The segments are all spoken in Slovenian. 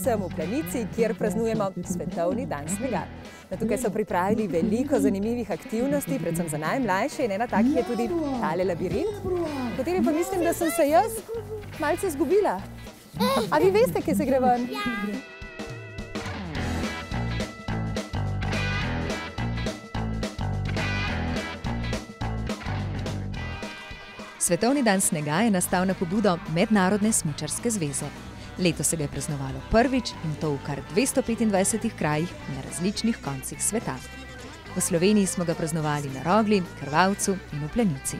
sem v Planici, kjer praznujemo Svetovni dan snega. Tukaj so pripravili veliko zanimivih aktivnosti, predvsem za najmlajše, in ena takih je tudi tale labirint, v katerem pa mislim, da sem se jaz malce izgubila. A vi veste, kje se gre ven? Svetovni dan snega je nastal na pobudo Mednarodne smučarske zveze. Letos se ga je praznovalo prvič in to v kar 225 krajih na različnih koncih sveta. V Sloveniji smo ga praznovali na Rogli, Krvavcu in v Planici.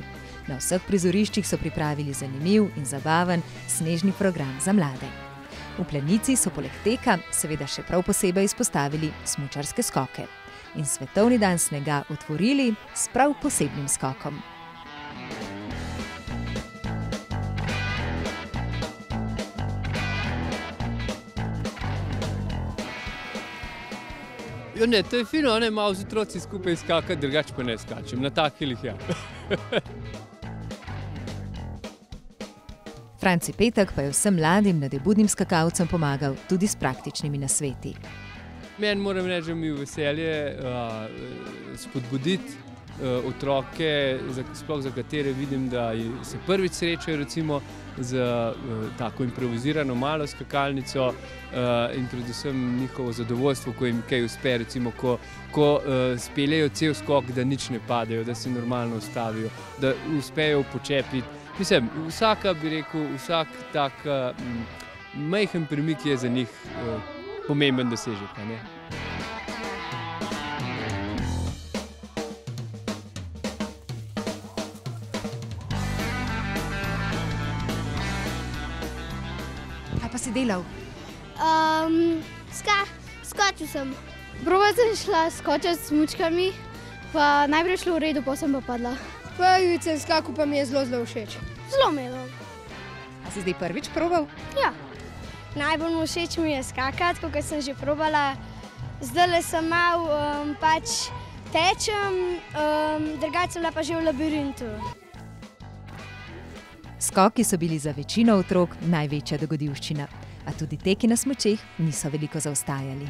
Na vseh prizoriščih so pripravili zanimiv in zabaven snežni program za mlade. V Planici so poleg teka seveda še prav posebej izpostavili smučarske skoke in Svetovni dan snega otvorili s prav posebnim skokom. Ja ne, to je fino, ne, malo z otroci skupaj skakati, drugače pa ne skačem, na takih ja. Franci Petek pa je vsem mladim nadebudnim skakalcem pomagal tudi s praktičnimi nasveti. Meni moram reči, da mi je veselje spodbuditi otroke, sploh za katere vidim, da se prvič srečajo recimo z tako improvizirano malo skakalnico in predvsem njihovo zadovoljstvo, ko jim kaj uspe, recimo ko speljejo cel skok, da nič ne padejo, da se normalno ustavijo, da uspejo počepiti. Mislim, vsaka, bi rekel, vsak tak majhen premik je za njih pomemben dosežek, ne? Kaj pa si delal? Skočil sem. Probala sem šla skočiti s smučkami, pa najprej šlo v redu, potem sem pa padla. Prvič sem skakal, pa mi je zelo všeč. Zelo mi je bilo. A si zdaj prvič probal? Ja. Najbolj všeč mi je skakati, kot sem že probala. Zdajle sem malo pač tečem, drugače sem bila pa že v labirintu. Skoki so bili za večino otrok največja dogodivščina, a tudi teki na smučeh niso veliko zaostajali.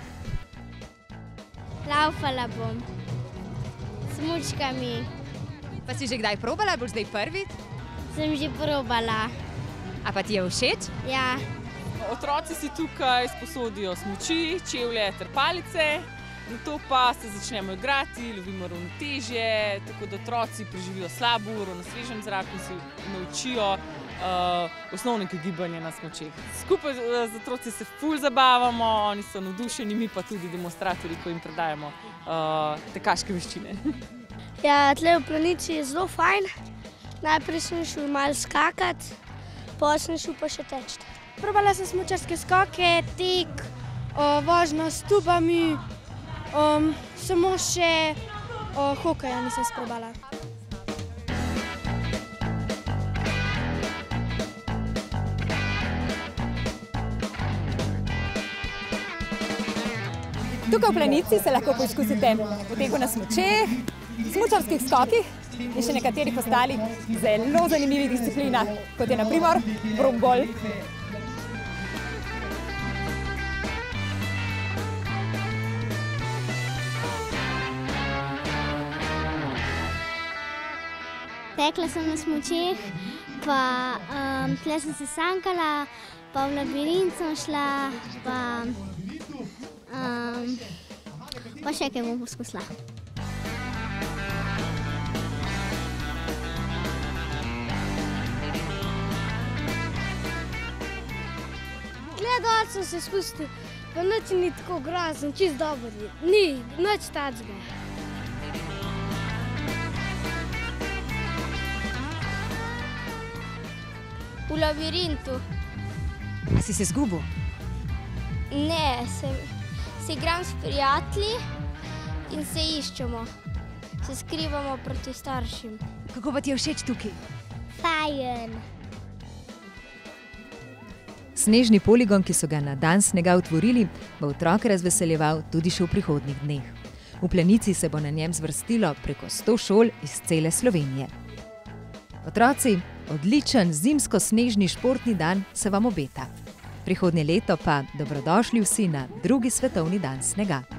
Laufala bom s smučkami. Pa si že kdaj probala, boš zdaj prvič? Sem že probala. A pa ti je všeč? Ja. Otroci si tukaj sposodijo smuči, čevlje ter palice, nato pa se začnemo igrati, lovimo ravnotežje, tako da otroci preživijo slabo uro na svežem zraku in se naučijo osnovnega gibanja na smučeh. Skupaj z otroci se ful zabavamo, oni so navdušeni, mi pa tudi demonstratorji, ko jim predajamo tekaške veščine. Ja, tle v Planici je zelo fajn. Najprej sem šel malo skakati, potem sem šel pa še teči. Probala sem smučarske skoke, tek, vožnjo s tubami, samo še hokeja nisem sprobala. Tukaj v Planici se lahko poizkusite v teku na smučeh, smučarskih skokih in še nekaterih ostalih zelo zanimivih disciplinah, kot je na primer brombolj. Tekla sem na smučeh, pa tle sem se sankala, pa v labirint sem šla, pa še kaj bom poskusila. Gledal sem se spustil, pa nič ni tako grozen, čist dober je. Ni, nič tacga. V labirintu. A si se izgubil? Ne, se igram s prijatelji in se iščemo. Se skrivamo proti staršem. Kako pa ti je všeč tukaj? Fajn. Snežni poligon, ki so ga na dan snega otvorili, bo otroke razveseljeval tudi še v prihodnjih dneh. V Planici se bo na njem zvrstilo preko 100 šol iz cele Slovenije. Otroci, odličen zimsko-snežni športni dan se vam obeta. Prihodnje leto pa dobrodošli vsi na 2. svetovni dan snega.